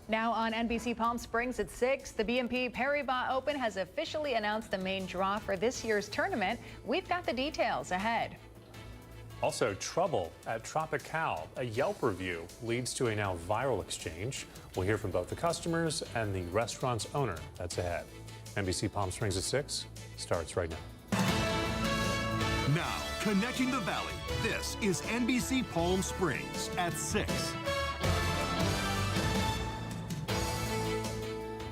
Now on NBC Palm Springs at 6, the BNP Paribas Open has officially announced the main draw for this year's tournament. We've got the details ahead. Also, trouble at Tropical. A Yelp review leads to a now viral exchange. We'll hear from both the customers and the restaurant's owner. That's ahead. NBC Palm Springs at 6 starts right now. Now, connecting the valley, this is NBC Palm Springs at 6.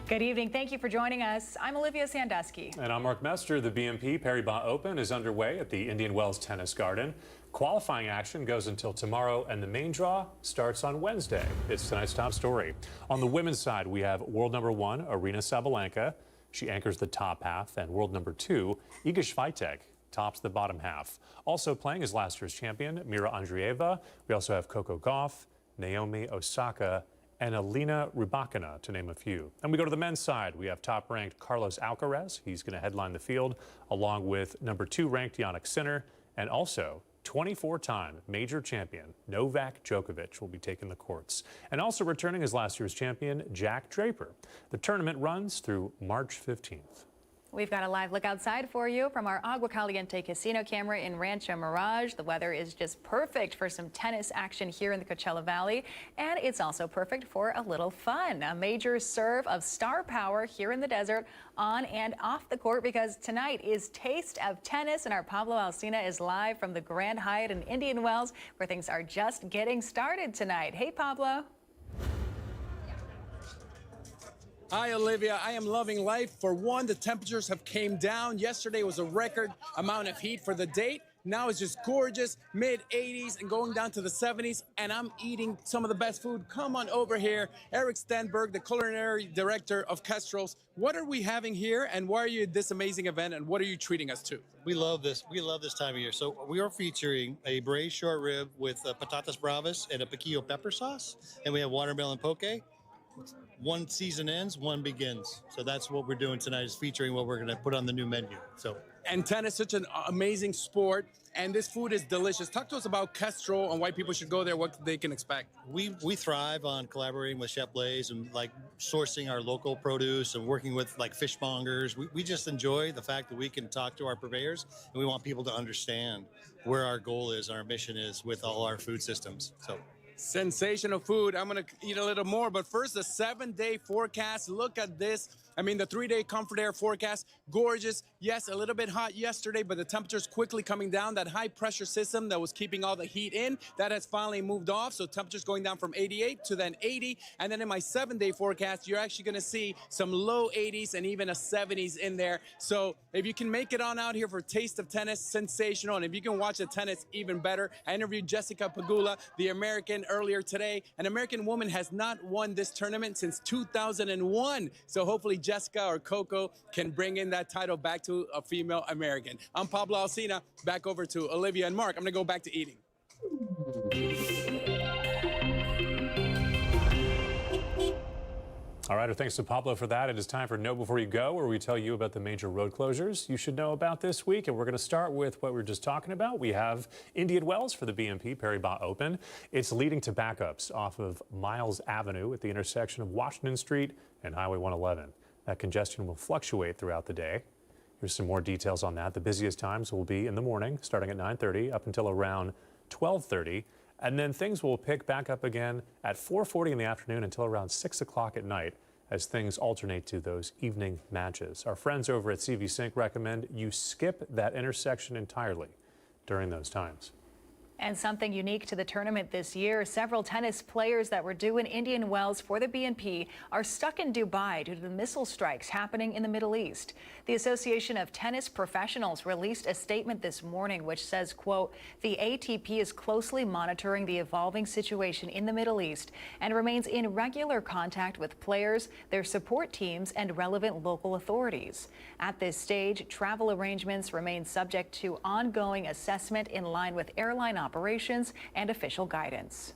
Good evening. Thank you for joining us. I'm Olivia Sandusky. And I'm Mark Mester. The BNP Paribas Open is underway at the Indian Wells Tennis Garden. Qualifying action goes until tomorrow, and the main draw starts on Wednesday. It's tonight's top story. On the women's side, we have world number 1, Aryna Sabalenka. She anchors the top half, and world number 2, Iga Swiatek, tops the bottom half. Also playing is last year's champion, Mira Andreeva. We also have Coco Gauff, Naomi Osaka, and Alina Rybakina, to name a few. And we go to the men's side. We have top-ranked Carlos Alcaraz. He's going to headline the field, along with number 2-ranked Jannik Sinner, and also 24-time major champion Novak Djokovic will be taking the courts. And also returning is last year's champion Jack Draper. The tournament runs through March 15th. We've got a live look outside for you from our Agua Caliente casino camera in Rancho Mirage. The weather is just perfect for some tennis action here in the Coachella Valley, and it's also perfect for a little fun. A major serve of star power here in the desert, on and off the court, because tonight is Taste of Tennis, and our Pablo Alsina is live from the Grand Hyatt in Indian Wells, where things are just getting started tonight. Hey, Pablo. Hi, Olivia. I am loving life. For one, the temperatures have came down. Yesterday was a record amount of heat for the date. Now it's just gorgeous, mid-80s and going down to the 70s, and I'm eating some of the best food. Come on over here. Eric Stenberg, the culinary director of Castro's. What are we having here, and why are you at this amazing event, and what are you treating us to? We love this. We love this time of year. So we are featuring a braised short rib with patatas bravas and a piquillo pepper sauce, and we have watermelon poke. One season ends, one begins. So that's what we're doing tonight, is featuring what we're going to put on the new menu. And tennis, such an amazing sport, and this food is delicious. Talk to us about Castro and why people should go there, what they can expect. We thrive on collaborating with Chef Blaze and like sourcing our local produce and working with like fishmongers. We just enjoy the fact that we can talk to our purveyors, and we want people to understand where our goal is, our mission is with all our food systems. Sensational food. I'm going to eat a little more, but first, the 7-day forecast. Look at this. I mean, the 3-day comfort air forecast, gorgeous. Yes, a little bit hot yesterday, but the temperature's quickly coming down. That high pressure system that was keeping all the heat in, that has finally moved off. So temperatures going down from 88 to then 80. And then in my 7-day forecast, you're actually going to see some low 80s and even a 70s in there. So if you can make it on out here for Taste of Tennis, sensational. And if you can watch the tennis, even better. I interviewed Jessica Pegula, the American, earlier today. An American woman has not won this tournament since 2001. So hopefully Jessica or Coco can bring in that title back to a female American. I'm Pablo Alsina. Back over to Olivia and Mark. I'm going to go back to eating. All right, thanks to Pablo for that. It is time for Know Before You Go, where we tell you about the major road closures you should know about this week. And we're going to start with what we were just talking about. We have Indian Wells for the BNP Paribas Open. It's leading to backups off of Miles Avenue at the intersection of Washington Street and Highway 111. That congestion will fluctuate throughout the day. Here's some more details on that. The busiest times will be in the morning, starting at 9:30 up until around 12:30. And then things will pick back up again at 4:40 in the afternoon until around 6 o'clock at night as things alternate to those evening matches. Our friends over at CV Sync recommend you skip that intersection entirely during those times. And something unique to the tournament this year, several tennis players that were due in Indian Wells for the BNP are stuck in Dubai due to the missile strikes happening in the Middle East. The Association of Tennis Professionals released a statement this morning which says, quote, the ATP is closely monitoring the evolving situation in the Middle East and remains in regular contact with players, their support teams, and relevant local authorities. At this stage, travel arrangements remain subject to ongoing assessment in line with airline operations and official guidance.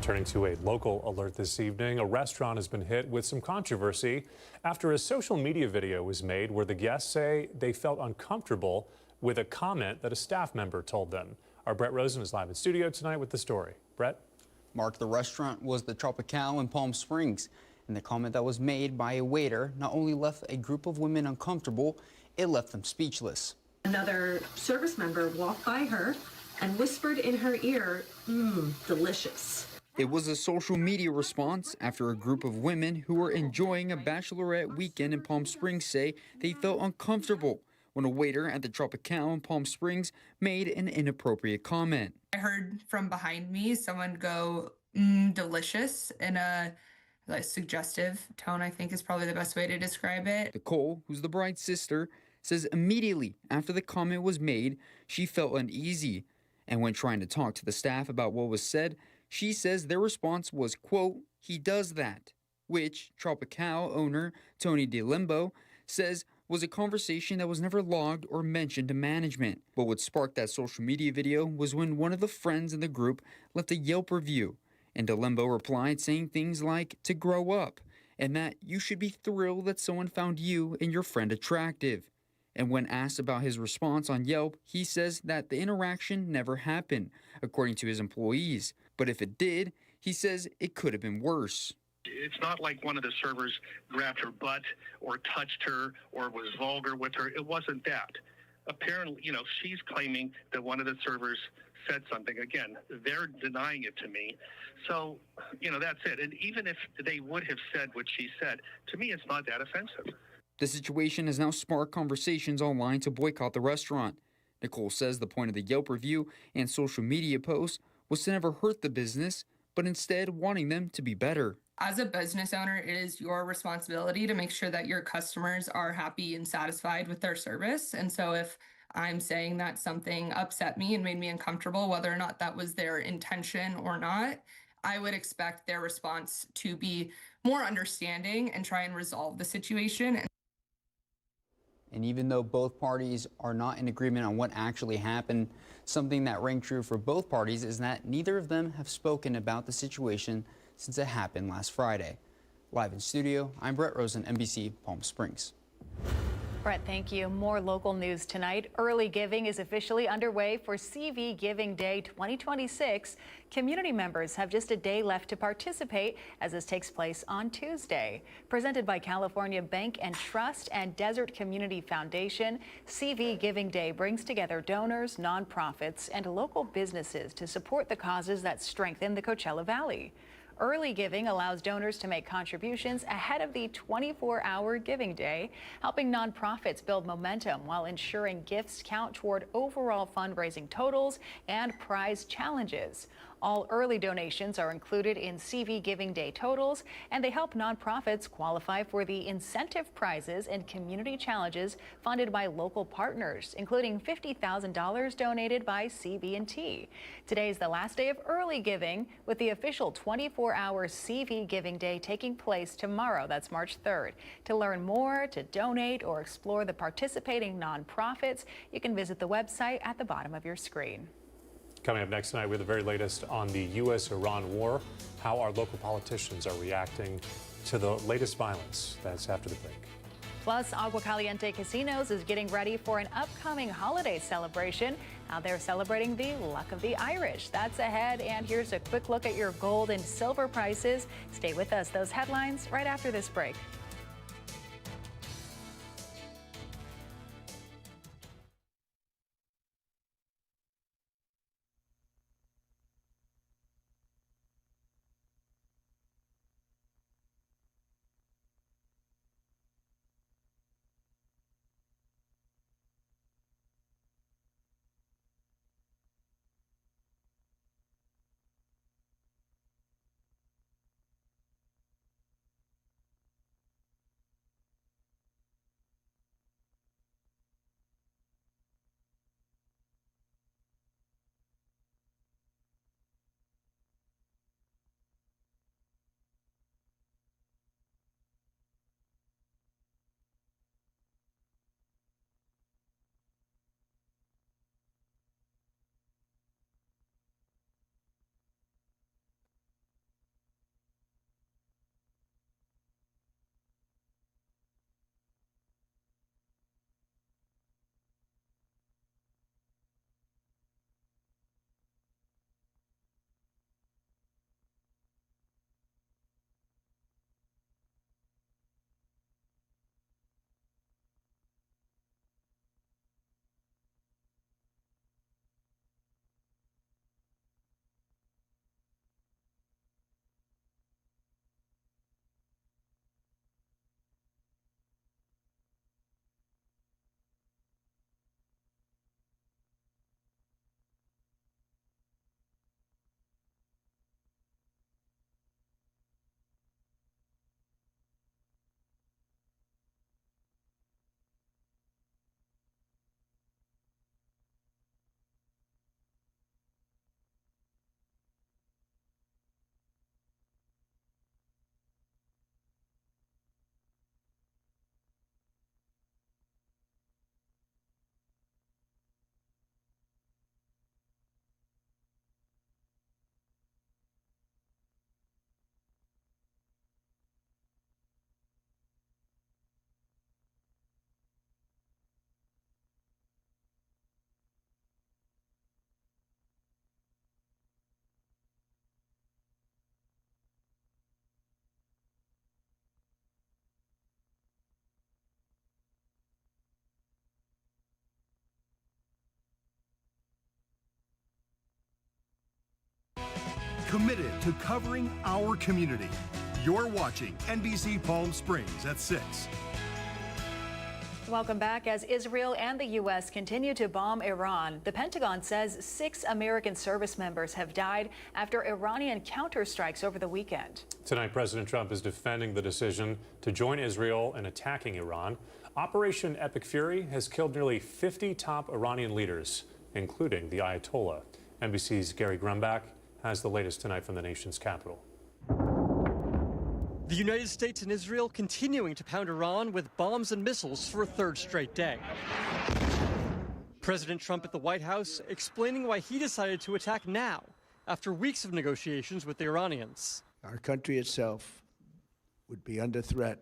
Turning to a local alert this evening, a restaurant has been hit with some controversy after a social media video was made where the guests say they felt uncomfortable with a comment that a staff member told them. Our Brett Rosen is live in studio tonight with the story. Brett? Mark, the restaurant was the Tropical in Palm Springs. And the comment that was made by a waiter not only left a group of women uncomfortable, it left them speechless. Another service member walked by her and whispered in her ear, delicious. It was a social media response after a group of women who were enjoying a bachelorette weekend in Palm Springs say they felt uncomfortable when a waiter at the Tropicale in Palm Springs made an inappropriate comment. I heard from behind me someone go, delicious, in a suggestive tone, I think is probably the best way to describe it. Nicole, who's the bride's sister, says immediately after the comment was made, she felt uneasy. And when trying to talk to the staff about what was said, she says their response was, quote, "He does that," which Tropicale owner Tony DeLimbo says was a conversation that was never logged or mentioned to management. But what sparked that social media video was when one of the friends in the group left a Yelp review, and DeLimbo replied saying things like to grow up, and that you should be thrilled that someone found you and your friend attractive. And when asked about his response on Yelp, he says that the interaction never happened, according to his employees. But if it did, he says it could have been worse. It's not like one of the servers grabbed her butt or touched her or was vulgar with her. It wasn't that. Apparently, she's claiming that one of the servers said something. Again, they're denying it to me. So, that's it. And even if they would have said what she said, to me, it's not that offensive. The situation has now sparked conversations online to boycott the restaurant. Nicole says the point of the Yelp review and social media posts was to never hurt the business, but instead wanting them to be better. As a business owner, it is your responsibility to make sure that your customers are happy and satisfied with their service. And so if I'm saying that something upset me and made me uncomfortable, whether or not that was their intention or not, I would expect their response to be more understanding and try and resolve the situation. And even though both parties are not in agreement on what actually happened, something that rang true for both parties is that neither of them have spoken about the situation since it happened last Friday. Live in studio, I'm Brett Rosen, NBC Palm Springs. Brett, thank you. More local news tonight. Early giving is officially underway for CV Giving Day 2026. Community members have just a day left to participate as this takes place on Tuesday. Presented by California Bank and Trust and Desert Community Foundation, CV Giving Day brings together donors, nonprofits, and local businesses to support the causes that strengthen the Coachella Valley. Early giving allows donors to make contributions ahead of the 24-hour giving day, helping nonprofits build momentum while ensuring gifts count toward overall fundraising totals and prize challenges. All early donations are included in CV Giving Day totals, and they help nonprofits qualify for the incentive prizes and community challenges funded by local partners, including $50,000 donated by CB&T. Today is the last day of early giving, with the official 24-hour CV Giving Day taking place tomorrow. That's March 3rd. To learn more, to donate, or explore the participating nonprofits, you can visit the website at the bottom of your screen. Coming up next tonight, we have the very latest on the U.S.-Iran war, how our local politicians are reacting to the latest violence. That's after the break. Plus, Agua Caliente Casinos is getting ready for an upcoming holiday celebration. How they're celebrating the luck of the Irish. That's ahead, and here's a quick look at your gold and silver prices. Stay with us. Those headlines right after this break. committed to covering our community. You're watching NBC Palm Springs at 6. Welcome back. As Israel and the U.S. continue to bomb Iran, the Pentagon says 6 American service members have died after Iranian counterstrikes over the weekend. Tonight, President Trump is defending the decision to join Israel in attacking Iran. Operation Epic Fury has killed nearly 50 top Iranian leaders, including the Ayatollah. NBC's Gary Grumbach has the latest tonight from the nation's capital. The United States and Israel continuing to pound Iran with bombs and missiles for a third straight day. President Trump at the White House explaining why he decided to attack now, after weeks of negotiations with the Iranians. Our country itself would be under threat,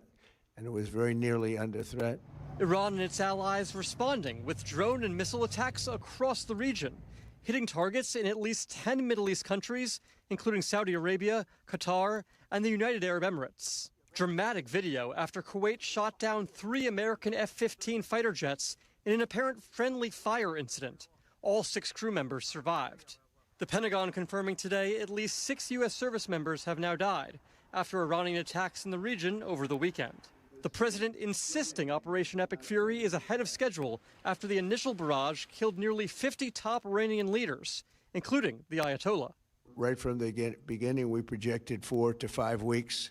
and it was very nearly under threat. Iran and its allies responding with drone and missile attacks across the region, hitting targets in at least 10 Middle East countries, including Saudi Arabia, Qatar, and the United Arab Emirates. Dramatic video after Kuwait shot down 3 American F-15 fighter jets in an apparent friendly fire incident. All 6 crew members survived. The Pentagon confirming today at least 6 U.S. service members have now died after Iranian attacks in the region over the weekend. The president insisting Operation Epic Fury is ahead of schedule after the initial barrage killed nearly 50 top Iranian leaders, including the Ayatollah. Right from the beginning, we projected 4 to 5 weeks,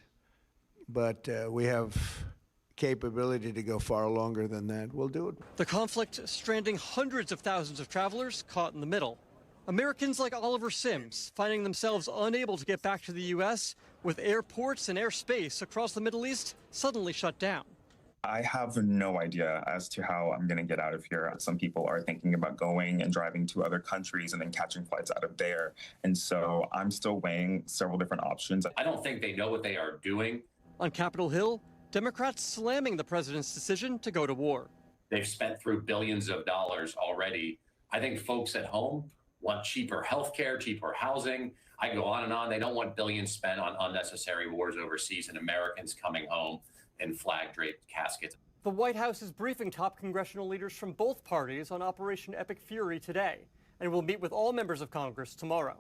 but we have capability to go far longer than that. We'll do it. The conflict stranding hundreds of thousands of travelers caught in the middle. Americans like Oliver Sims finding themselves unable to get back to the U.S. with airports and airspace across the Middle East suddenly shut down. I have no idea as to how I'm going to get out of here. Some people are thinking about going and driving to other countries and then catching flights out of there. And so I'm still weighing several different options. I don't think they know what they are doing. On Capitol Hill, Democrats slamming the president's decision to go to war. They've spent through billions of dollars already. I think folks at home want cheaper health care, cheaper housing. I go on and on. They don't want billions spent on unnecessary wars overseas and Americans coming home in flag-draped caskets. The White House is briefing top congressional leaders from both parties on Operation Epic Fury today and will meet with all members of Congress tomorrow.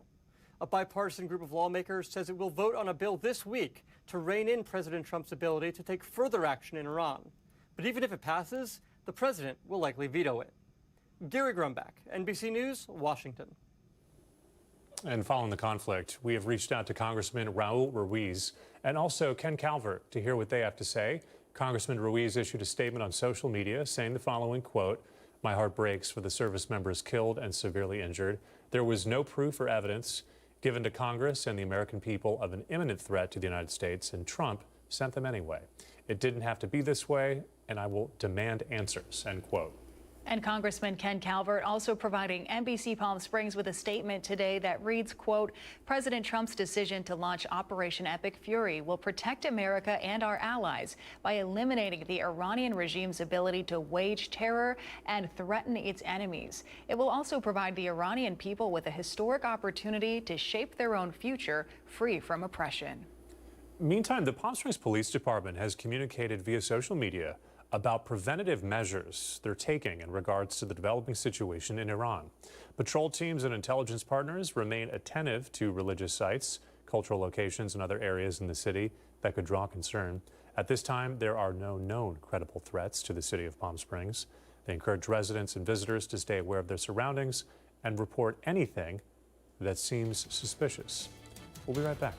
A bipartisan group of lawmakers says it will vote on a bill this week to rein in President Trump's ability to take further action in Iran. But even if it passes, the president will likely veto it. Gary Grumbach, NBC News, Washington. And following the conflict, we have reached out to Congressman Raul Ruiz and also Ken Calvert to hear what they have to say. Congressman Ruiz issued a statement on social media saying the following, quote, "My heart breaks for the service members killed and severely injured. There was no proof or evidence given to Congress and the American people of an imminent threat to the United States, and Trump sent them anyway. It didn't have to be this way, and I will demand answers," end quote. And Congressman Ken Calvert also providing NBC Palm Springs with a statement today that reads, quote, "President Trump's decision to launch Operation Epic Fury will protect America and our allies by eliminating the Iranian regime's ability to wage terror and threaten its enemies. It will also provide the Iranian people with a historic opportunity to shape their own future free from oppression." Meantime, the Palm Springs Police Department has communicated via social media about preventative measures they're taking in regards to the developing situation in Iran. Patrol teams and intelligence partners remain attentive to religious sites, cultural locations, and other areas in the city that could draw concern. At this time, there are no known credible threats to the city of Palm Springs. They encourage residents and visitors to stay aware of their surroundings and report anything that seems suspicious. We'll be right back.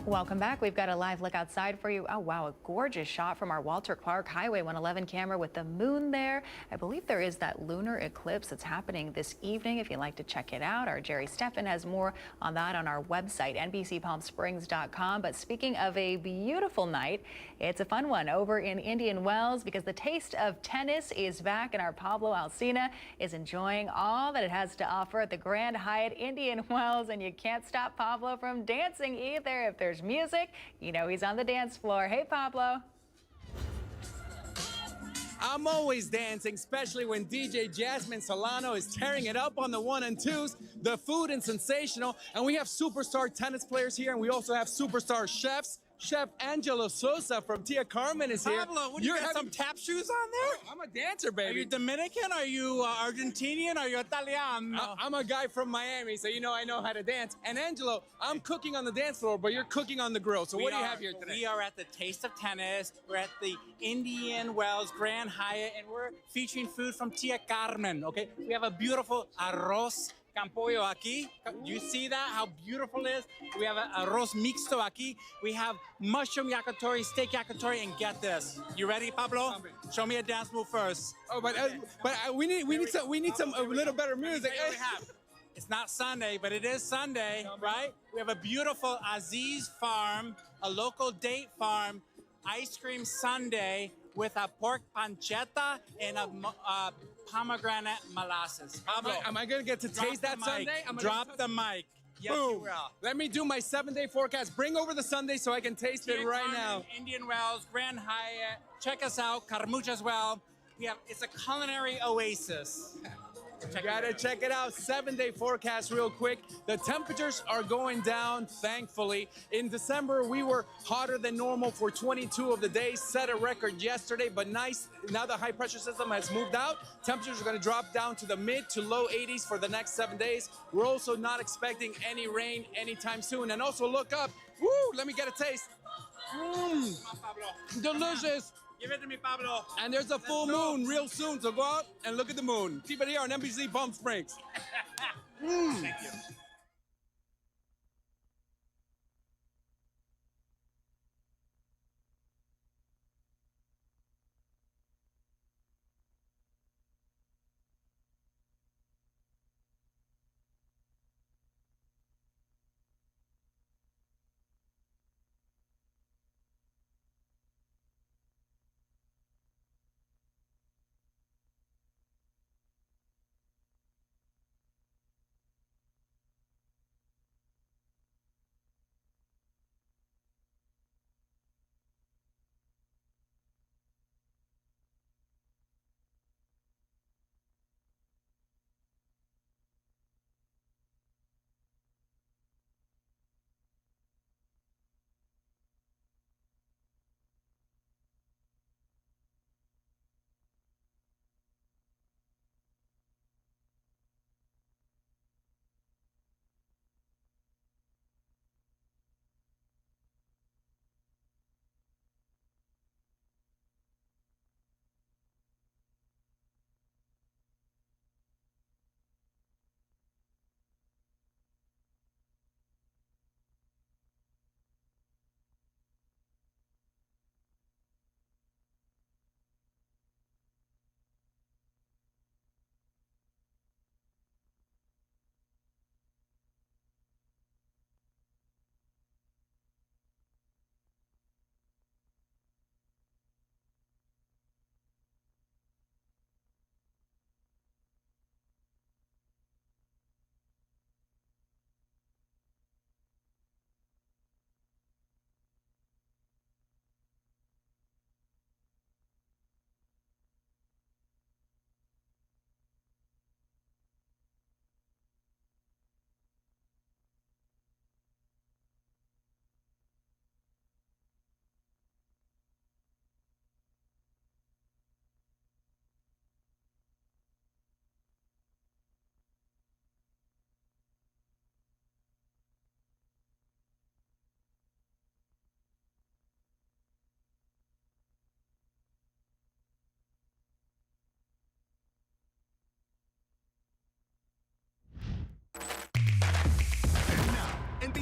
Welcome back. We've got a live look outside for you. Oh, wow, a gorgeous shot from our Walter Clark Highway 111 camera with the moon there. I believe there is that lunar eclipse that's happening this evening. If you'd like to check it out, our Jerry Steffen has more on that on our website, NBCPalmSprings.com. But speaking of a beautiful night, it's a fun one over in Indian Wells because the taste of tennis is back and our Pablo Alsina is enjoying all that it has to offer at the Grand Hyatt Indian Wells. And you can't stop Pablo from dancing either. If there's music, you know he's on the dance floor. Hey, Pablo. I'm always dancing, especially when DJ Jasmine Solano is tearing it up on the 1 and 2s. The food is sensational, and we have superstar tennis players here, and we also have superstar chefs. Chef Angelo Sosa from Tia Carmen is here. Pablo, what do you got, some tap shoes on there? Oh, I'm a dancer, baby. Are you Dominican? Are you Argentinian? Are you Italiano? I'm a guy from Miami, so you know I know how to dance. And Angelo, I'm cooking on the dance floor, but you're cooking on the grill. So what do you have here today? We are at the Taste of Tennis. We're at the Indian Wells Grand Hyatt, and we're featuring food from Tia Carmen, okay? We have a beautiful arroz Campollo aquí. You see that? How beautiful it is? We have a arroz mixto aquí. We have mushroom yakitori, steak yakitori, and get this. You ready, Pablo? Show me a dance move first. Oh, but we need some a little better music. We have. It's not Sunday, but it is Sunday, right? We have a beautiful Aziz farm, a local date farm, ice cream sundae with a pork pancetta and a pomegranate molasses. Pablo, am I going to get to taste that sundae? Drop the mic. Yes, Boom. you will. Let me do my 7-day forecast. Bring over the sundae so I can taste it right now. Indian Wells, Grand Hyatt. Check us out, Carmucha as well. It's a culinary oasis. Gotta check it out. 7-day forecast real quick. The temperatures are going down, thankfully. In December, we were hotter than normal for 22 of the days. Set a record yesterday, but nice. Now the high pressure system has moved out. Temperatures are gonna drop down to the mid to low 80s for the next 7 days. We're also not expecting any rain anytime soon. And also look up. Woo, let me get a taste. Delicious. Give it to me, Pablo. And there's a full moon real soon, so go out and look at the moon. Keep it here on NBC Palm Springs. Thank you.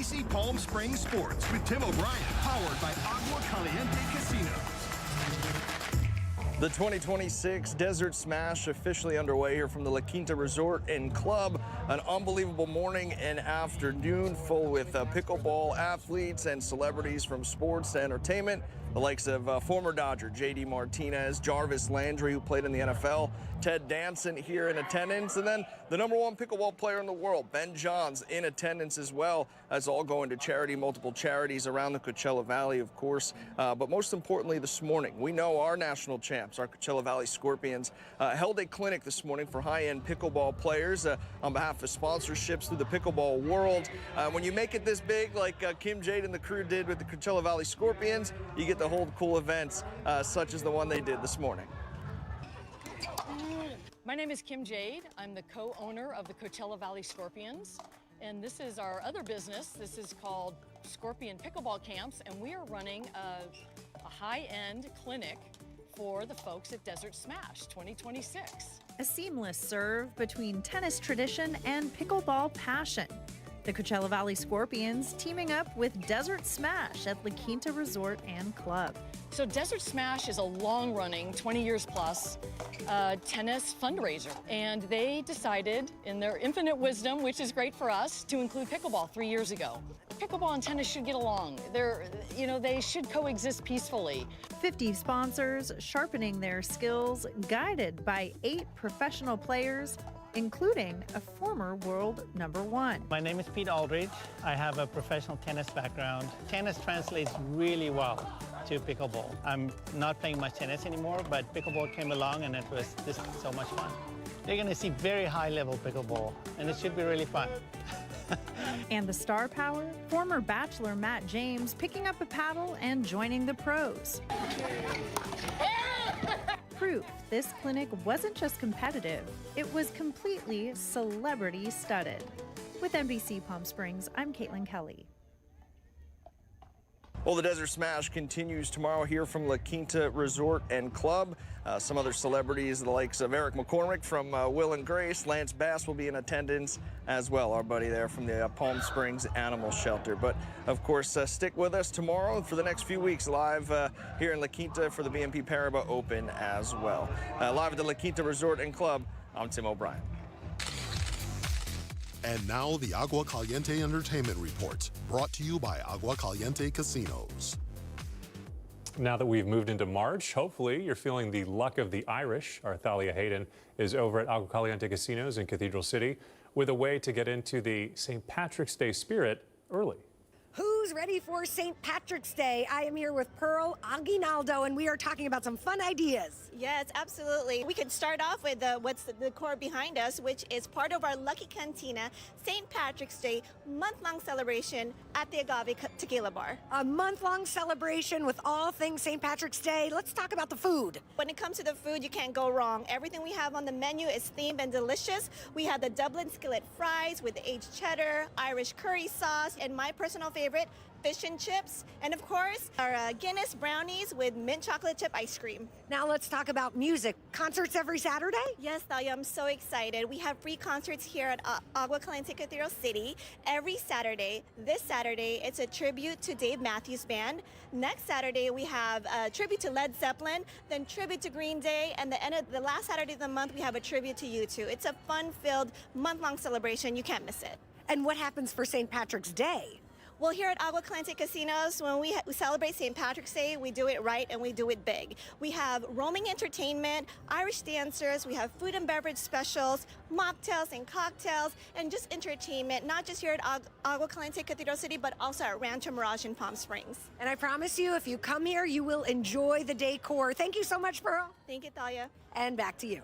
NBC Palm Springs Sports with Tim O'Brien, powered by Agua Caliente Casino. The 2026 Desert Smash officially underway here from the La Quinta Resort and Club. An unbelievable morning and afternoon full with pickleball athletes and celebrities from sports to entertainment. The likes of former Dodger J.D. Martinez, Jarvis Landry, who played in the NFL, Ted Danson here in attendance, and then the #1 pickleball player in the world, Ben Johns, in attendance as well. That's all going to charity, multiple charities around the Coachella Valley, of course. But most importantly, this morning, we know our national champs, our Coachella Valley Scorpions, held a clinic this morning for high-end pickleball players on behalf of sponsorships through the pickleball world. When you make it this big, like Kim Jade and the crew did with the Coachella Valley Scorpions, you get to hold cool events such as the one they did this morning. My name is Kim Jade. I'm the co-owner of the Coachella Valley Scorpions, and this is our other business. This is called Scorpion Pickleball Camps, and we are running a high-end clinic for the folks at Desert Smash 2026. A seamless serve between tennis tradition and pickleball passion. The Coachella Valley Scorpions teaming up with Desert Smash at La Quinta Resort and Club. So Desert Smash is a long-running, 20 years plus, tennis fundraiser. And they decided, in their infinite wisdom, which is great for us, to include pickleball 3 years ago. Pickleball and tennis should get along. They should coexist peacefully. 50 sponsors sharpening their skills, guided by 8 professional players, including a former world #1. My name is Pete Aldridge. I have a professional tennis background. Tennis translates really well to pickleball. I'm not playing much tennis anymore, but pickleball came along and it was just so much fun. They're going to see very high-level pickleball, and it should be really fun. And the star power, former Bachelor Matt James picking up a paddle and joining the pros. Proof this clinic wasn't just competitive, it was completely celebrity-studded. With NBC Palm Springs, I'm Caitlin Kelly. Well, the Desert Smash continues tomorrow here from La Quinta Resort and Club. Some other celebrities, the likes of Eric McCormick from Will and Grace, Lance Bass will be in attendance as well, our buddy there from the Palm Springs Animal Shelter. But of course, stick with us tomorrow for the next few weeks live here in La Quinta for the BNP Paribas Open as well. Live at the La Quinta Resort and Club, I'm Tim O'Brien. And now the Agua Caliente Entertainment Report, brought to you by Agua Caliente Casinos. Now that we've moved into March, hopefully you're feeling the luck of the Irish. Our Thalia Hayden is over at Agua Caliente Casinos in Cathedral City with a way to get into the St. Patrick's Day spirit early. Who's ready for St. Patrick's Day? I am here with Pearl Aguinaldo, and we are talking about some fun ideas. Yes, absolutely. We can start off with what's the core behind us, which is part of our Lucky Cantina St. Patrick's Day month-long celebration at the Agave Tequila Bar. A month-long celebration with all things St. Patrick's Day. Let's talk about the food. When it comes to the food, you can't go wrong. Everything we have on the menu is themed and delicious. We have the Dublin skillet fries with aged cheddar, Irish curry sauce, and my personal favorite, fish and chips, and of course, our Guinness brownies with mint chocolate chip ice cream. Now let's talk about music. Concerts every Saturday? Yes, Thalia, I'm so excited. We have free concerts here at Agua Caliente Cathedral City every Saturday. This Saturday, it's a tribute to Dave Matthews Band. Next Saturday, we have a tribute to Led Zeppelin, then tribute to Green Day, and the last Saturday of the month, we have a tribute to U2. It's a fun-filled, month-long celebration. You can't miss it. And what happens for St. Patrick's Day? Well, here at Agua Caliente Casinos, when we celebrate St. Patrick's Day, we do it right and we do it big. We have roaming entertainment, Irish dancers, we have food and beverage specials, mocktails and cocktails, and just entertainment, not just here at Agua Caliente Cathedral City, but also at Rancho Mirage in Palm Springs. And I promise you, if you come here, you will enjoy the decor. Thank you so much, Pearl. Thank you, Thalia. And back to you.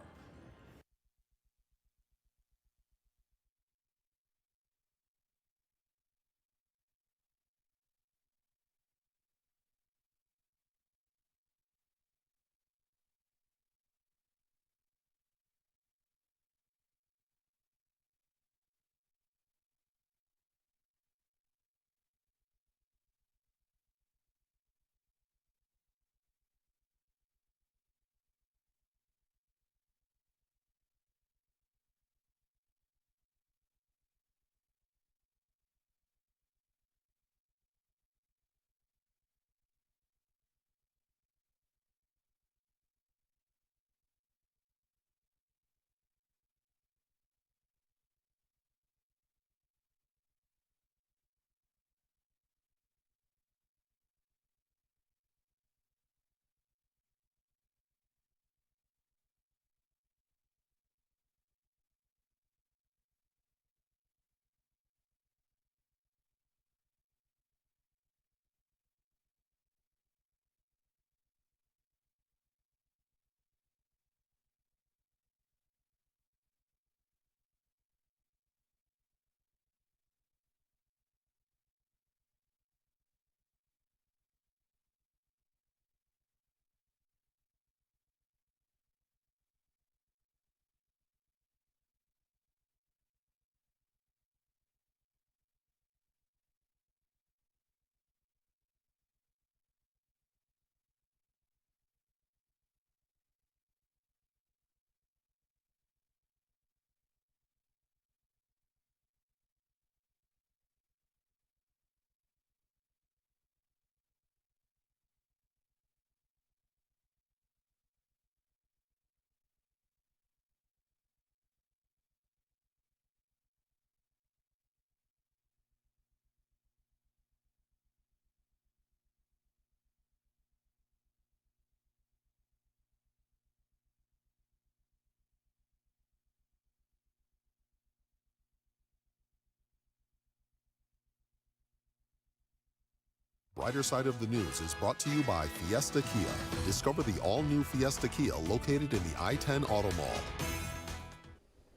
Brighter Side of the News is brought to you by Fiesta Kia. Discover the all-new Fiesta Kia located in the I-10 Auto Mall.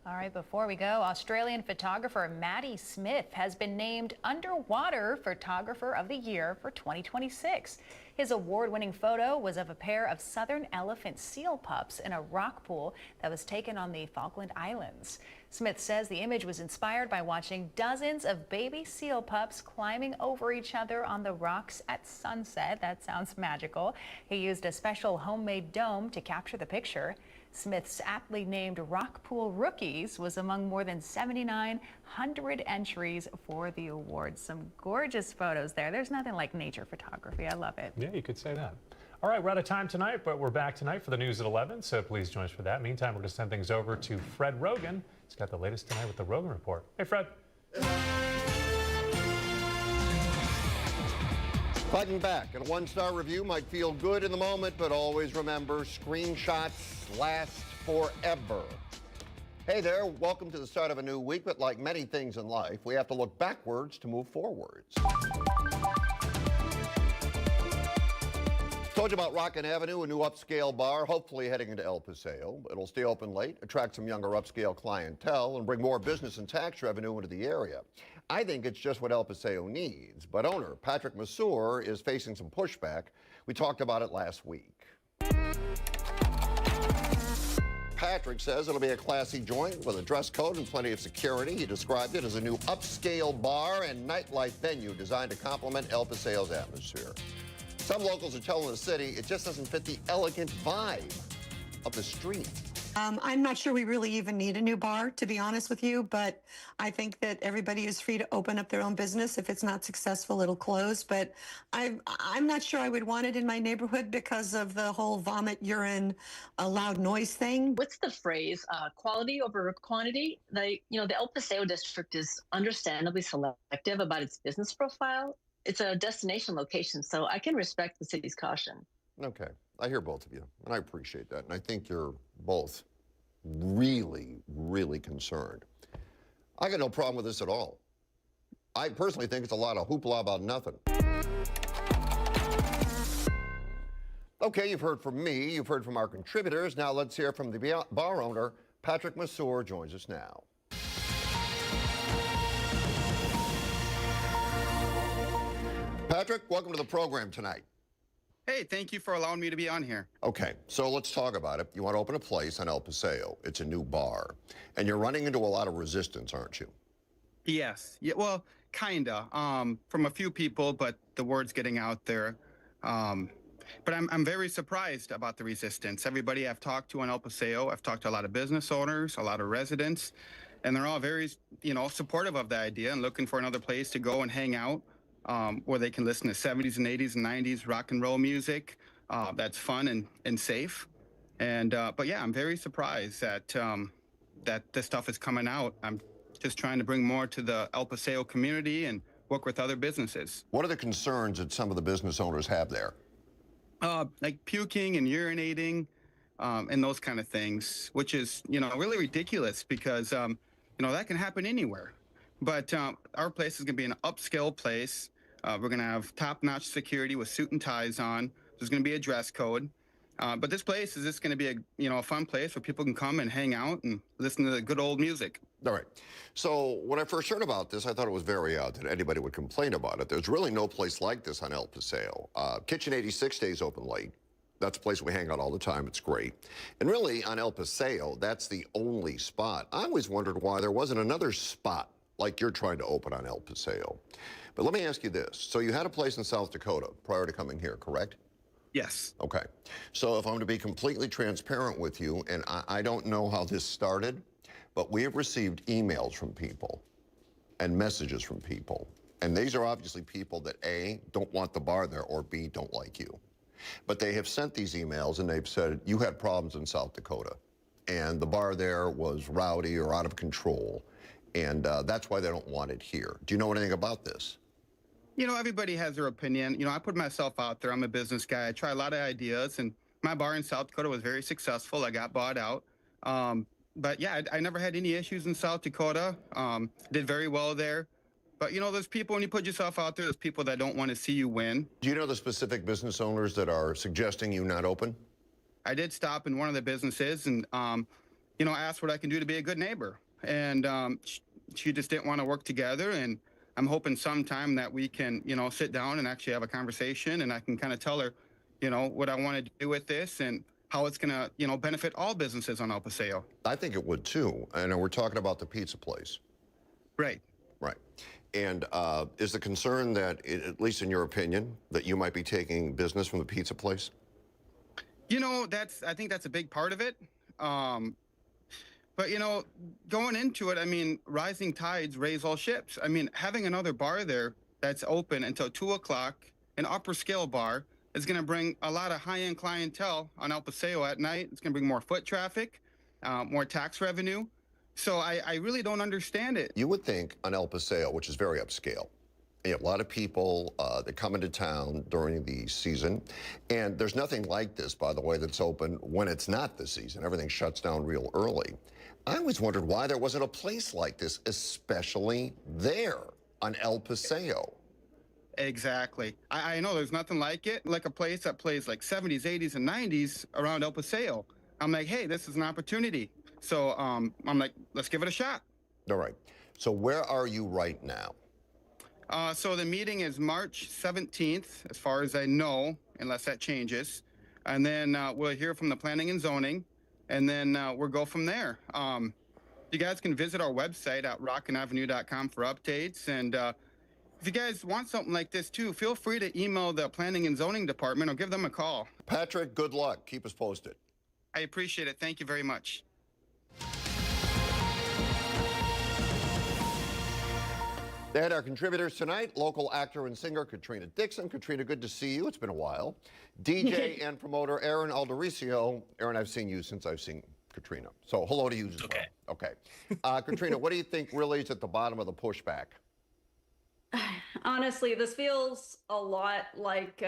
All right, before we go, Australian photographer Maddie Smith has been named Underwater Photographer of the Year for 2026. His award-winning photo was of a pair of southern elephant seal pups in a rock pool that was taken on the Falkland Islands. Smith says the image was inspired by watching dozens of baby seal pups climbing over each other on the rocks at sunset. That sounds magical. He used a special homemade dome to capture the picture. Smith's aptly named Rock Pool Rookies was among more than 7,900 entries for the award. Some gorgeous photos there. There's nothing like nature photography. I love it. Yeah, you could say that. All right, we're out of time tonight, but we're back tonight for the news at 11, so please join us for that. Meantime, we're going to send things over to Fred Rogan. He's got the latest tonight with the Rogan Report. Hey, Fred. Fighting back, and a one-star review might feel good in the moment, but always remember, screenshots last forever. Hey there, welcome to the start of a new week, but like many things in life, we have to look backwards to move forwards. Told you about Rockin' Avenue, a new upscale bar, hopefully heading into El Paseo. It'll stay open late, attract some younger upscale clientele, and bring more business and tax revenue into the area. I think it's just what El Paseo needs, but owner Patrick Masur is facing some pushback. We talked about it last week. Patrick says it'll be a classy joint with a dress code and plenty of security. He described it as a new upscale bar and nightlife venue designed to complement El Paseo's atmosphere. Some locals are telling the city it just doesn't fit the elegant vibe of the street. I'm not sure we really even need a new bar, to be honest with you, but I think that everybody is free to open up their own business. If it's not successful, it'll close. But I'm not sure I would want it in my neighborhood because of the whole vomit, urine, loud noise thing. What's the phrase? Quality over quantity. The El Paseo district is understandably selective about its business profile. It's a destination location, so I can respect the city's caution. Okay, I hear both of you, and I appreciate that. And I think you're both really, really concerned. I got no problem with this at all. I personally think it's a lot of hoopla about nothing. Okay, you've heard from me, you've heard from our contributors. Now let's hear from the bar owner. Patrick Masur joins us now. Patrick, welcome to the program tonight. Hey, thank you for allowing me to be on here. Okay, so let's talk about it. You want to open a place on El Paseo. It's a new bar. And you're running into a lot of resistance, aren't you? Yes. Yeah, well, kinda. From a few people, but the word's getting out there. But I'm very surprised about the resistance. Everybody I've talked to on El Paseo, I've talked to a lot of business owners, a lot of residents, and they're all very, supportive of the idea and looking for another place to go and hang out. Where they can listen to 70s and 80s and 90s rock and roll music that's fun and safe. But yeah, I'm very surprised that this stuff is coming out. I'm just trying to bring more to the El Paseo community and work with other businesses. What are the concerns that some of the business owners have there? Like puking and urinating and those kind of things, which is, really ridiculous because, that can happen anywhere. But our place is going to be an upscale place. We're going to have top-notch security with suit and ties on. There's going to be a dress code. But this place is just going to be a fun place where people can come and hang out and listen to the good old music. All right. So when I first heard about this, I thought it was very odd that anybody would complain about it. There's really no place like this on El Paseo. Kitchen 86 stays open late. That's a place we hang out all the time. It's great. And really, on El Paseo, that's the only spot. I always wondered why there wasn't another spot like you're trying to open on El Paseo. But let me ask you this. So you had a place in South Dakota prior to coming here, correct? Yes. Okay. So if I'm to be completely transparent with you, and I don't know how this started, but we have received emails from people and messages from people. And these are obviously people that A, don't want the bar there, or B, don't like you. But they have sent these emails and they've said, you had problems in South Dakota. And the bar there was rowdy or out of control. And that's why they don't want it here. Do you know anything about this? Everybody has their opinion. I put myself out there. I'm a business guy. I try a lot of ideas. And my bar in South Dakota was very successful. I got bought out. But yeah, I never had any issues in South Dakota. Did very well there. But, there's people, when you put yourself out there, there's people that don't want to see you win. Do you know the specific business owners that are suggesting you not open? I did stop in one of the businesses and, asked what I can do to be a good neighbor. And she just didn't want to work together. And I'm hoping sometime that we can, sit down and actually have a conversation, and I can kind of tell her, what I want to do with this and how it's going to, benefit all businesses on El Paseo. I think it would too. And we're talking about the pizza place. Right. Right. And is the concern that, at least in your opinion, that you might be taking business from the pizza place? I think that's a big part of it. But, going into it, rising tides raise all ships. Having another bar there that's open until 2 o'clock, an upper scale bar, is going to bring a lot of high-end clientele on El Paseo at night. It's going to bring more foot traffic, more tax revenue. So I really don't understand it. You would think on El Paseo, which is very upscale, you have a lot of people that come into town during the season. And there's nothing like this, by the way, that's open when it's not the season. Everything shuts down real early. I always wondered why there wasn't a place like this, especially there on El Paseo. Exactly. I know there's nothing like it, like a place that plays like 70s, 80s, and 90s around El Paseo. I'm like, hey, this is an opportunity. So I'm like, let's give it a shot. All right. So where are you right now? So the meeting is March 17th, as far as I know, unless that changes. And then we'll hear from the planning and zoning, and then we'll go from there. You guys can visit our website at rockinavenue.com for updates. And if you guys want something like this too, feel free to email the planning and zoning department or give them a call. Patrick, good luck. Keep us posted. I appreciate it. Thank you very much. They had our contributors tonight, local actor and singer Katrina Dixon. Katrina, good to see you. It's been a while. DJ and promoter Aaron Aldericio. Aaron, I've seen you since I've seen Katrina. So hello to you as well. Okay. Katrina, what do you think really is at the bottom of the pushback? Honestly, this feels a lot like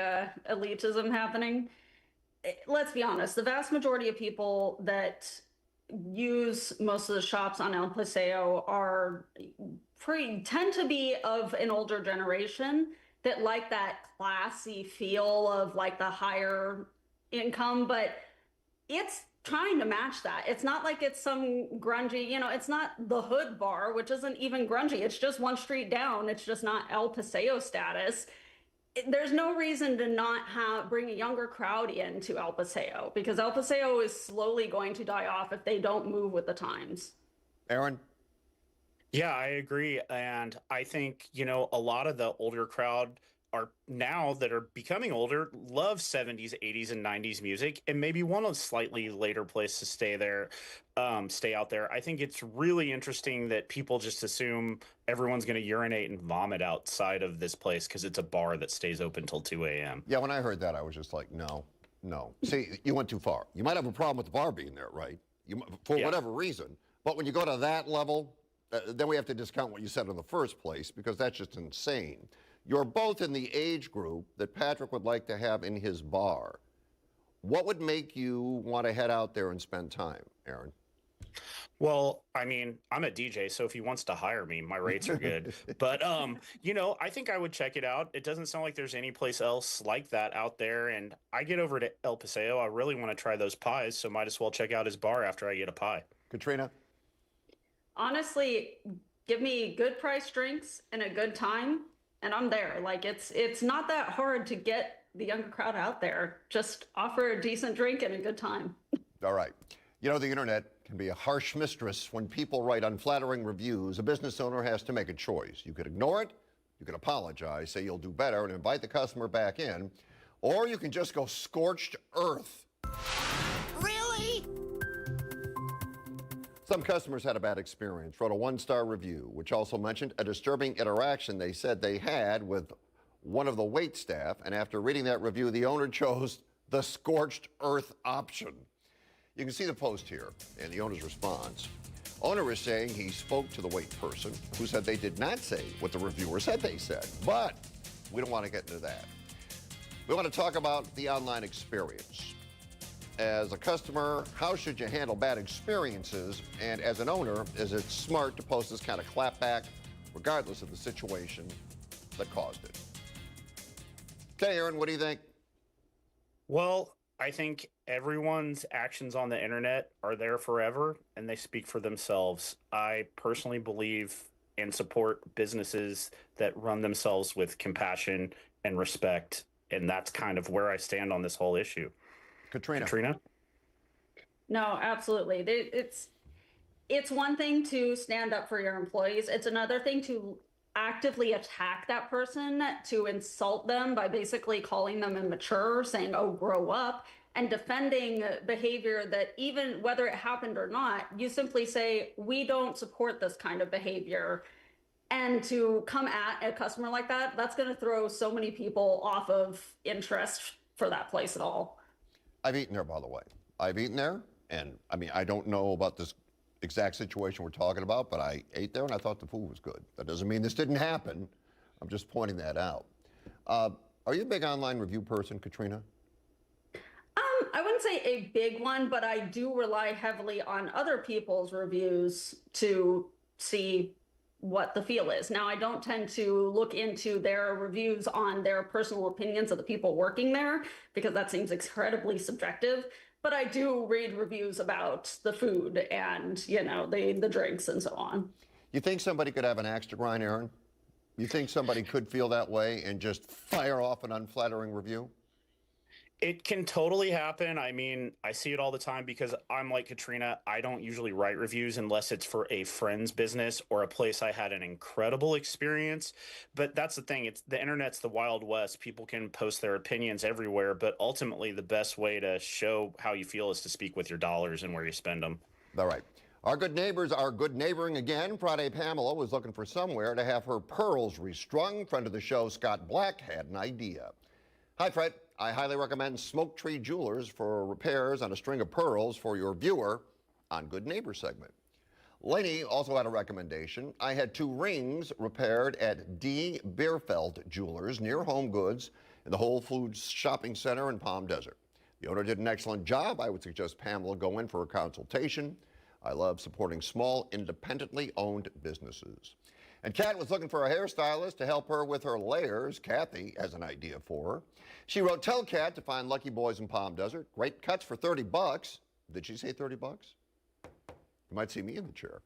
elitism happening. Let's be honest, the vast majority of people that use most of the shops on El Paseo tend to be of an older generation that like that classy feel of like the higher income, but it's trying to match that. It's not like it's some grungy, it's not the Hood bar, which isn't even grungy. It's just one street down. It's just not El Paseo status. There's no reason to not bring a younger crowd into El Paseo, because El Paseo is slowly going to die off if they don't move with the times. Aaron? Yeah, I agree. And I think, a lot of the older crowd that are becoming older love 70s, 80s, and 90s music, and maybe want a slightly later place to stay out there. I think it's really interesting that people just assume everyone's going to urinate and vomit outside of this place because it's a bar that stays open till 2 a.m. Yeah, when I heard that, I was just like, no. See, you went too far. You might have a problem with the bar being there, right? For whatever reason. But when you go to that level, then we have to discount what you said in the first place, because that's just insane. You're both in the age group that Patrick would like to have in his bar. What would make you want to head out there and spend time, Aaron? Well, I'm a DJ, so if he wants to hire me, my rates are good. But, I think I would check it out. It doesn't sound like there's any place else like that out there. And I get over to El Paseo. I really want to try those pies, so might as well check out his bar after I get a pie. Katrina? Honestly, give me good price drinks and a good time, and I'm there. Like, it's not that hard to get the younger crowd out there. Just offer a decent drink and a good time. All right. The internet can be a harsh mistress. When people write unflattering reviews, a business owner has to make a choice. You could ignore it, you could apologize, say you'll do better, and invite the customer back in, or you can just go scorched earth. Really? Some customers had a bad experience, wrote a 1-star review, which also mentioned a disturbing interaction they said they had with one of the wait staff, and after reading that review, the owner chose the scorched earth option. You can see the post here and the owner's response. Owner is saying he spoke to the wait person, who said they did not say what the reviewer said they said, but we don't want to get into that. We want to talk about the online experience. As a customer, how should you handle bad experiences? And as an owner, is it smart to post this kind of clapback? We're regardless of the situation that caused it. Okay, Aaron, what do you think? Well, I think everyone's actions on the internet are there forever and they speak for themselves. I personally believe and support businesses that run themselves with compassion and respect. And that's kind of where I stand on this whole issue. Katrina? No, absolutely. It's one thing to stand up for your employees. It's another thing to actively attack that person, to insult them by basically calling them immature, saying, oh, grow up, and defending behavior that even whether it happened or not, you simply say, we don't support this kind of behavior. And to come at a customer like that, that's going to throw so many people off of interest for that place at all. I've eaten there, by the way. I've eaten there, and I mean, I don't know about this exact situation we're talking about, but I ate there and I thought the food was good. That doesn't mean this didn't happen. I'm just pointing that out. Are you a big online review person, Katrina? I wouldn't say a big one, but I do rely heavily on other people's reviews to see what the feel is. Now, I don't tend to look into their reviews on their personal opinions of the people working there because that seems incredibly subjective. But I do read reviews about the food and, you know, the drinks and so on. You think somebody could have an axe to grind, Aaron? You think somebody could feel that way and just fire off an unflattering review? It can totally happen. I mean, I see it all the time because I'm like Katrina. I don't usually write reviews unless it's for a friend's business or a place I had an incredible experience. But that's the thing. It's the internet's the Wild West. People can post their opinions everywhere, but ultimately the best way to show how you feel is to speak with your dollars and where you spend them. All right. Our good neighbors are good neighboring again. Friday, Pamela was looking for somewhere to have her pearls restrung. Friend of the show, Scott Black, had an idea. Hi, Fred. I highly recommend Smoke Tree Jewelers for repairs on a string of pearls for your viewer on Good Neighbor segment. Lainey also had a recommendation. I had 2 rings repaired at D. Bierfeld Jewelers near Home Goods in the Whole Foods Shopping Center in Palm Desert. The owner did an excellent job. I would suggest Pamela go in for a consultation. I love supporting small, independently owned businesses. And Kat was looking for a hairstylist to help her with her layers. Kathy has an idea for her. She wrote, tell Kat to find Lucky Boys in Palm Desert. Great cuts for 30 bucks. Did she say 30 bucks? You might see me in the chair.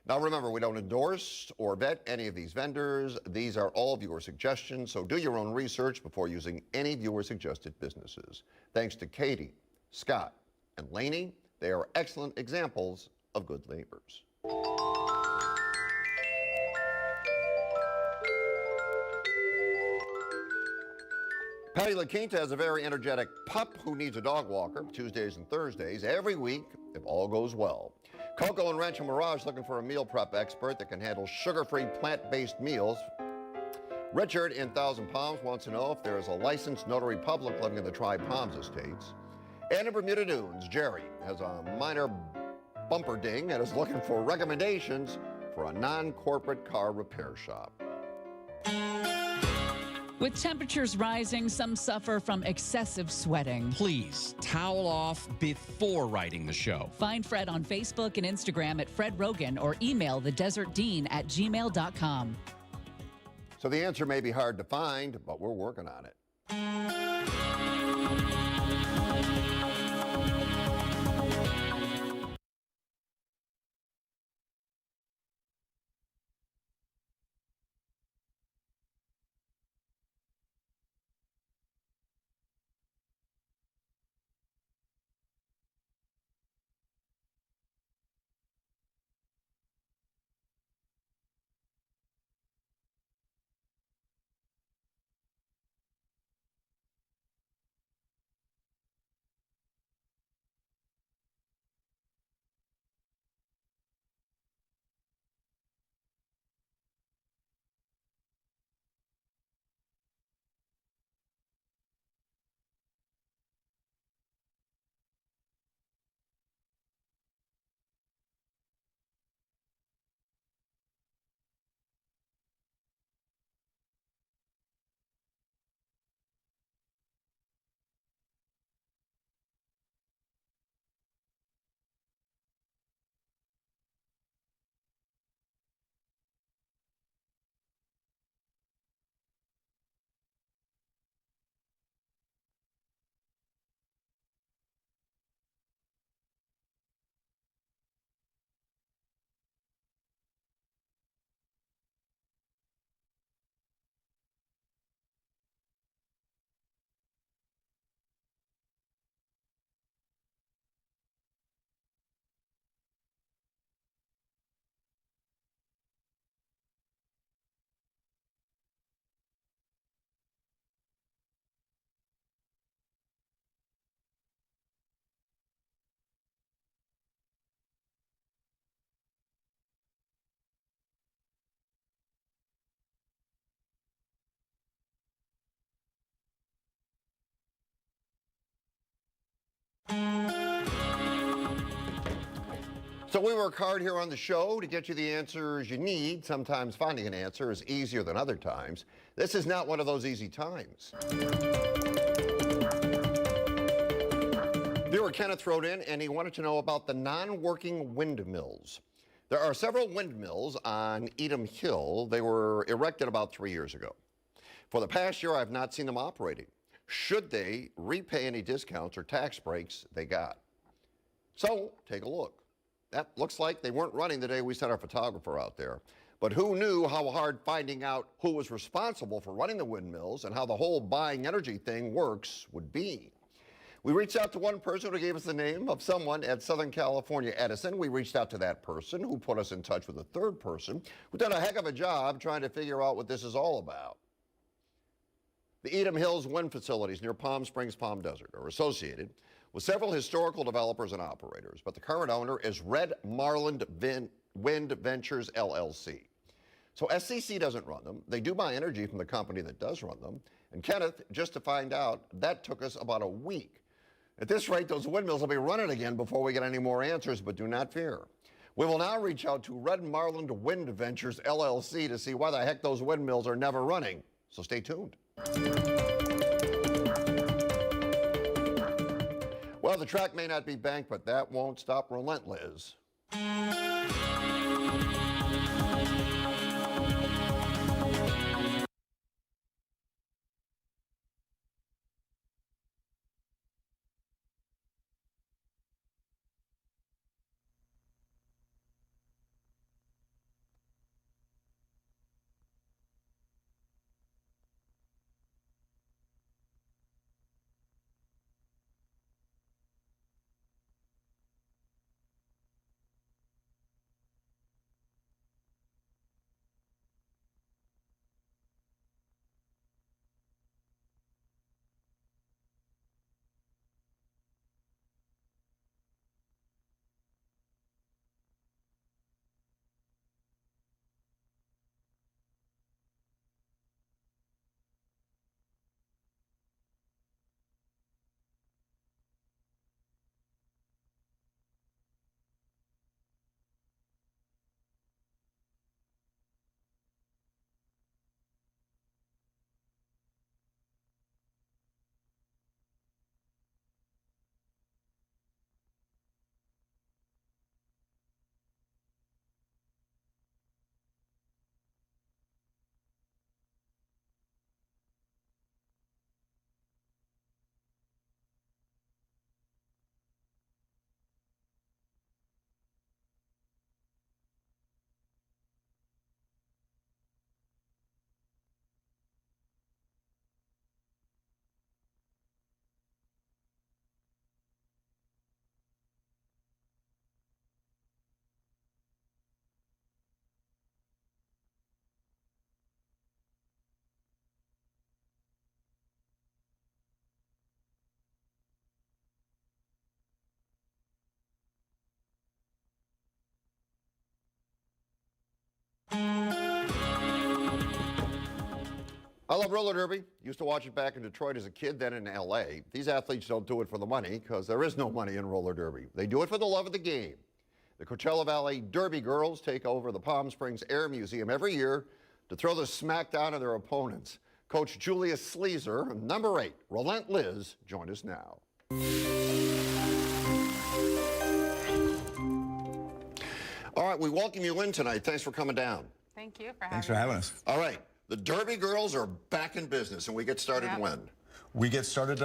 Now remember, we don't endorse or vet any of these vendors. These are all viewer suggestions, so do your own research before using any viewer-suggested businesses. Thanks to Katie, Scott, and Lainey. They are excellent examples of good neighbors. Patty La Quinta has a very energetic pup who needs a dog walker Tuesdays and Thursdays every week if all goes well. Coco and Rancho Mirage looking for a meal prep expert that can handle sugar-free plant-based meals. Richard in Thousand Palms wants to know if there is a licensed notary public living in the Tri-Palms estates. And in Bermuda Dunes, Jerry has a minor bumper ding and is looking for recommendations for a non-corporate car repair shop. With temperatures rising, some suffer from excessive sweating. Please towel off before writing the show. Find Fred on Facebook and Instagram at Fred Rogan or email thedesertdean@gmail.com. So the answer may be hard to find, but we're working on it. So we work hard here on the show to get you the answers you need. Sometimes finding an answer is easier than other times. This is not one of those easy times. Viewer Kenneth wrote in and he wanted to know about the non-working windmills. There are several windmills on Edom Hill. They were erected about 3 years ago. For the past year, I've not seen them operating. Should they repay any discounts or tax breaks they got? So take a look. That looks like they weren't running the day we sent our photographer out there. But who knew how hard finding out who was responsible for running the windmills and how the whole buying energy thing works would be? We reached out to one person who gave us the name of someone at Southern California Edison. We reached out to that person who put us in touch with a third person who done a heck of a job trying to figure out what this is all about. The Edom Hills wind facilities near Palm Springs, Palm Desert are associated with several historical developers and operators, but the current owner is Red Marlin Wind Ventures, LLC. So SCC doesn't run them. They do buy energy from the company that does run them. And Kenneth, just to find out, that took us about a week. At this rate, those windmills will be running again before we get any more answers, but do not fear. We will now reach out to Red Marlin Wind Ventures, LLC to see why the heck those windmills are never running. So stay tuned. Well, the track may not be banked, but that won't stop Relentless. I love roller derby. Used to watch it back in Detroit as a kid, then in LA. These athletes don't do it for the money because there is no money in roller derby. They do it for the love of the game. The Coachella Valley Derby girls take over the Palm Springs Air Museum every year to throw the smackdown of their opponents. Coach Julia Sleazer, number 8, Relentless, join us now. All right, we welcome you in tonight. Thanks for coming down. Thank you for having us. Thanks for having us. All right, the Derby girls are back in business, and we get started when? We get started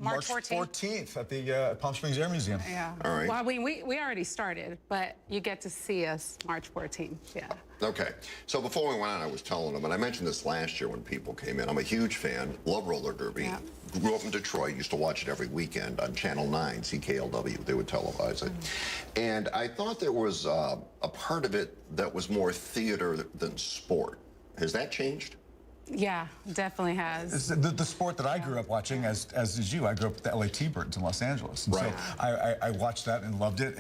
March 14th at the Palm Springs Air Museum. Yeah. All right. Well, we already started, but you get to see us March 14th. Yeah. Okay. So before we went on, I was telling them, and I mentioned this last year when people came in, I'm a huge fan, love roller derby. Yeah. Grew up in Detroit, used to watch it every weekend on Channel 9, CKLW. They would televise it. And I thought there was a part of it that was more theater than sport. Has that changed? Yeah, definitely has. It's the sport that I grew up watching, as did you. I grew up with the LA T-Birds in Los Angeles. And right. So I watched that and loved it.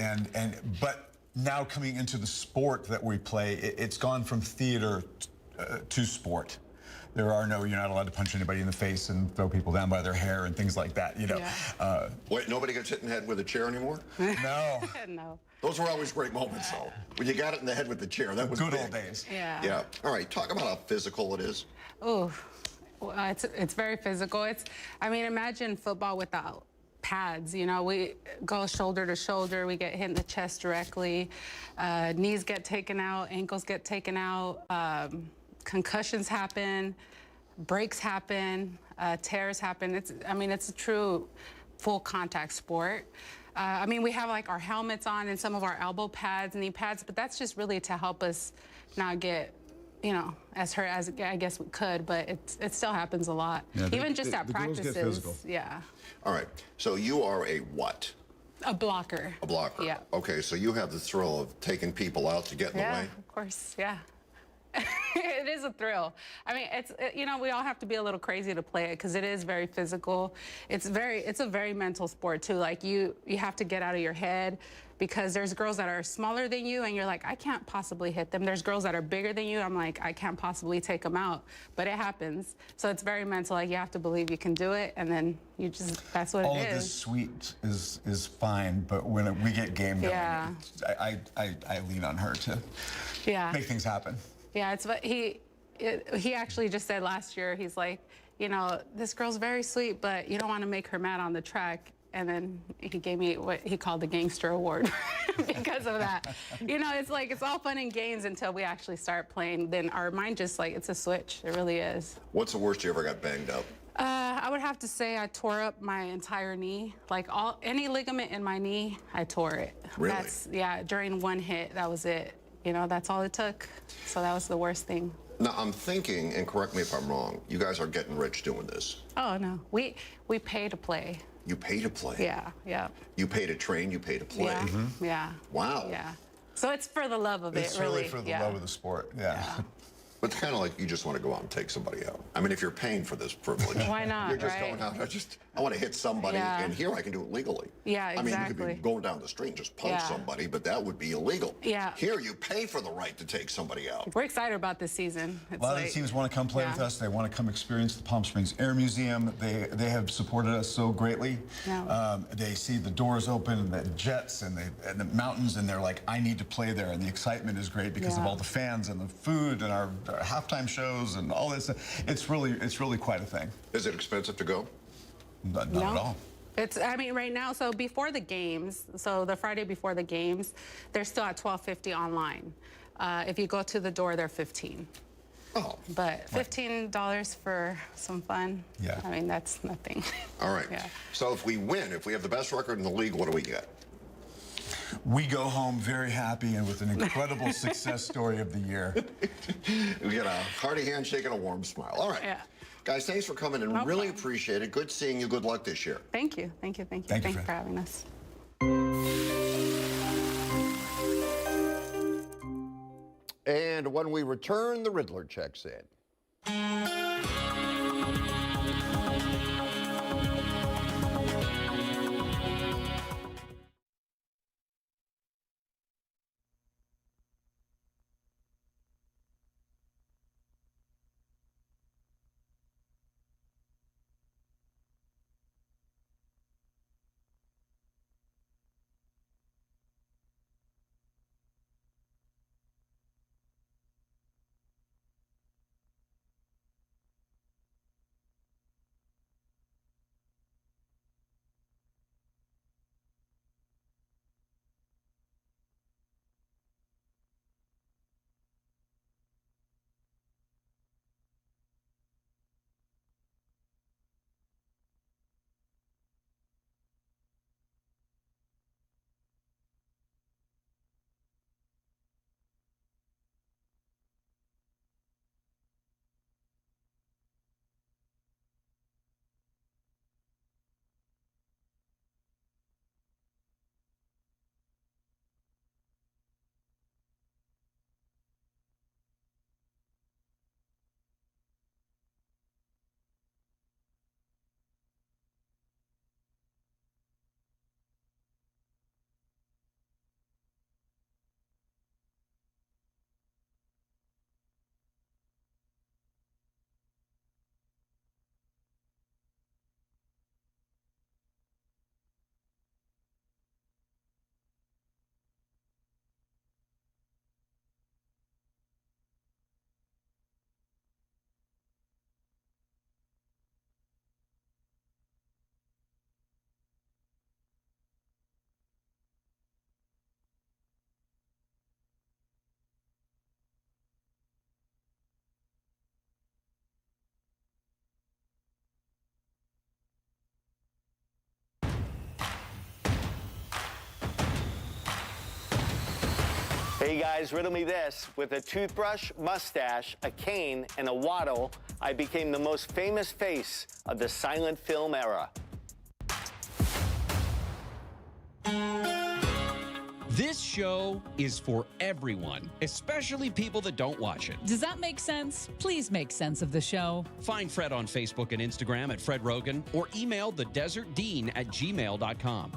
But now coming into the sport that we play, it's gone from theater to sport. there are no, you're not allowed to punch anybody in the face and throw people down by their hair and things like that, you know. Yeah. Wait, nobody gets hit in the head with a chair anymore? No. No. Those were always great moments, though. When you got it in the head with the chair, that was good big. old days. Yeah. Yeah. All right, talk about how physical it is. Oh, it's very physical. I mean, imagine football without pads. You know, we go shoulder to shoulder. We get hit in the chest directly. Knees get taken out. Ankles get taken out. Concussions happen. Breaks happen. Tears happen. It's a true full contact sport. I mean, we have like our helmets on and some of our elbow pads, knee pads, but that's just really to help us not get, you know, as hurt as I guess we could, but it still happens a lot. Yeah, even just at the girls get practices. physical. Yeah. All right, so you are a what? A blocker. A blocker. Yeah. Okay, so you have the thrill of taking people out to get in the way? Of course, yeah. It is a thrill. I mean, you know, we all have to be a little crazy to play it because it is very physical. It's a very mental sport too. Like you have to get out of your head because there's girls that are smaller than you and you're like, I can't possibly hit them. There's girls that are bigger than you. I'm like, I can't possibly take them out, but it happens. So it's very mental. Like you have to believe you can do it, and then that's what All it is. of this sweet is fine, but when we get game going, I lean on her to make things happen. Yeah, he actually just said last year, he's like, you know, this girl's very sweet, but you don't want to make her mad on the track. And then he gave me what he called the gangster award because of that. You know, it's like, it's all fun and games until we actually start playing. Then our mind just like, it's a switch. It really is. What's the worst you ever got banged up? I would have to say I tore up my entire knee. Like any ligament in my knee, I tore it. Really? During one hit, that was it. You know, that's all it took. So that was the worst thing. Now, I'm thinking, and correct me if I'm wrong, you guys are getting rich doing this. Oh, no. We pay to play. You pay to play? Yeah. You pay to train, you pay to play? Yeah, yeah. Wow. Yeah. So it's for the love of it, really. It's really for the love of the sport, yeah. But it's kind of like you just want to go out and take somebody out. I mean, if you're paying for this privilege. Why not, You're just right? going out, I want to hit somebody, and here I can do it legally. Yeah, I mean, you could exactly. be going down the street and just punch somebody, but that would be illegal. Yeah. Here, you pay for the right to take somebody out. We're excited about this season. A lot of the teams want to come play with us. They want to come experience the Palm Springs Air Museum. They have supported us so greatly. Yeah. They see the doors open and the jets and the mountains, and they're like, I need to play there. And the excitement is great because of all the fans and the food and our halftime shows and all this. It's really quite a thing. Is it expensive to go? Not at all. I mean, right now, so before the games, so the Friday before the games, they're still at $12.50 online. If you go to the door, they're $15. Oh. But $15 for some fun, I mean, that's nothing. All right. So if we win, if we have the best record in the league, what do we get? We go home very happy and with an incredible success story of the year. We get a hearty handshake and a warm smile. All right. Yeah. Guys, thanks for coming in. Really appreciate it. Good seeing you. Good luck this year. Thank you. Thank you for having us. And when we return, the Riddler checks in. Hey guys, riddle me this. With a toothbrush, mustache, a cane, and a waddle, I became the most famous face of the silent film era. This show is for everyone, especially people that don't watch it. Does that make sense? Please make sense of the show. Find Fred on Facebook and Instagram at Fred Rogan or email thedesertdean@gmail.com.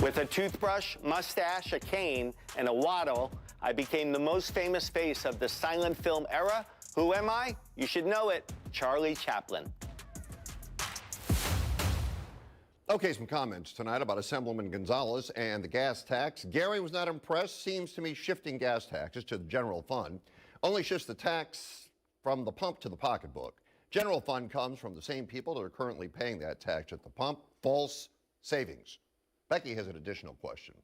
With a toothbrush, mustache, a cane, and a waddle, I became the most famous face of the silent film era. Who am I? You should know it. Charlie Chaplin. Okay, some comments tonight about Assemblyman Gonzalez and the gas tax. Gary was not impressed. Seems to me shifting gas taxes to the general fund only shifts the tax from the pump to the pocketbook. General fund comes from the same people that are currently paying that tax at the pump. False savings. Becky has an additional question.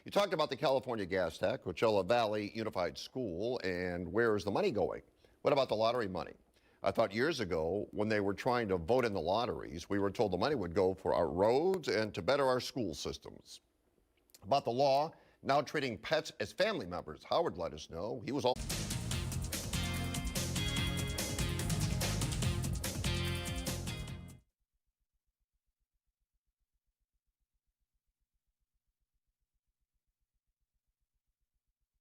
You talked about the California gas tax, Coachella Valley Unified School, and where is the money going? What about the lottery money? I thought years ago, when they were trying to vote in the lotteries, we were told the money would go for our roads and to better our school systems. About the law, now treating pets as family members. Howard let us know. He was all...